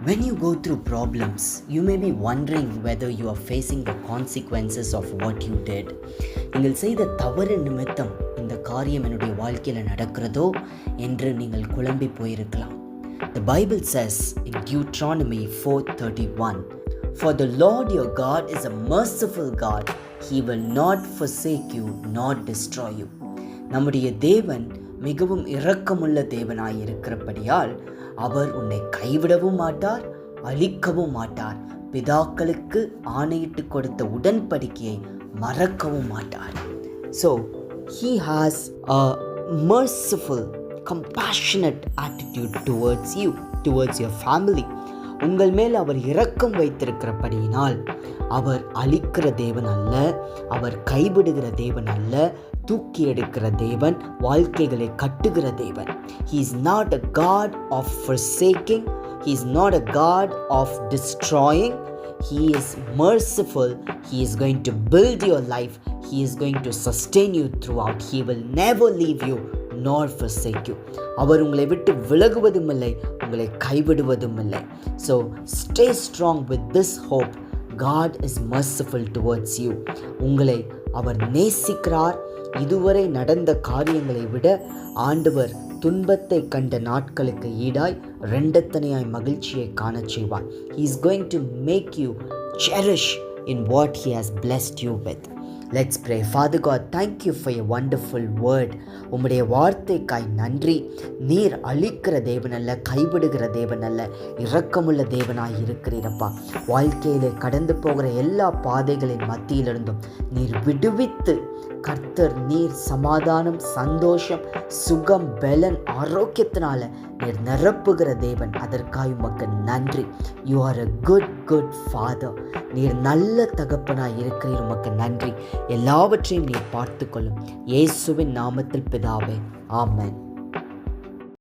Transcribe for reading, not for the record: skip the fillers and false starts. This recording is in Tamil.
When you go through problems, you may be wondering whether you are facing the consequences of what you did. நீங்கள் செய்த தவறு நிமித்தம் இந்த காரியம் என்னுடைய வாழ்க்கையில் நடக்கிறதோ என்று நீங்கள் குழம்பி போயிருக்கலாம். The Bible says in Deuteronomy 4:31, "For the Lord your God is a merciful God. He will not forsake you nor destroy you." நம்முடைய தேவன் மிகவும் இரக்கமுள்ள தேவனாய் இருக்கிறபடியால் அவர் உன்னை கைவிடவும் மாட்டார், அழிக்கவும் மாட்டார். பிதாக்களுக்கு ஆணையிட்டு கொடுத்த உடன்படிக்கையை மறக்கவும் மாட்டார். So he has a merciful, compassionate attitude towards you, towards your family. உங்கள் மேல் அவர் இரக்கம் வைத்திருக்கிறபடியினால் அவர் அழிக்கிற தேவன் அல்ல, அவர் கைவிடுகிற தேவன் அல்ல, தூக்கி எடுக்கிற தேவன், வாழ்க்கைகளை கட்டுகிற தேவன். He is not a God of forsaking. He is not a God of destroying. He is merciful. He is going to build your life. He is going to sustain you throughout. He will never leave you nor forsake you. அவர் உங்களை விட்டு விலகுவதும் இல்லை, உங்களை கைவிடுவதும் இல்லை. So stay strong with this hope. God is merciful towards you. உங்களை அவர் நேசிக்கிறார். இதுவரை நடந்த காரியங்களை விட ஆண்டவர் துன்பத்தை கண்ட நாட்களுக்கு ஈடாய் இரண்டத்தனையாய் மகிழ்ச்சியை காணச் செய்வார். He is going to make you cherish in what he has blessed you with. Let's pray. Father God, thank you for your wonderful word. உம்முடைய வார்த்தைக்காய் நன்றி. நீர் அழிக்கிற தேவன் அல்ல, கைவிடுகிற தேவன் அல்ல, இரக்கமுள்ள தேவனாய் இருக்கிறீரப்பா. வாழ்க்கையிலே கடந்து போகிற எல்லா பாதைகளின் மத்தியிலிருந்தும் நீர் விடுவித்து கர்த்தர், நீர் சமாதானம், சந்தோஷம், சுகம், பலன், ஆரோக்கியத்தினால நீர் நிரப்புகிற தேவன். அதற்காக உமக்கு நன்றி. You are a good father. நீர் நல்ல தகப்பனாய் இருக்கிறீர். உமக்கு நன்றி. எல்லாவற்றையும் நீர் பார்த்து கொள்ளும். இயேசுவின் நாமத்தில் பிதாவே, ஆமென்.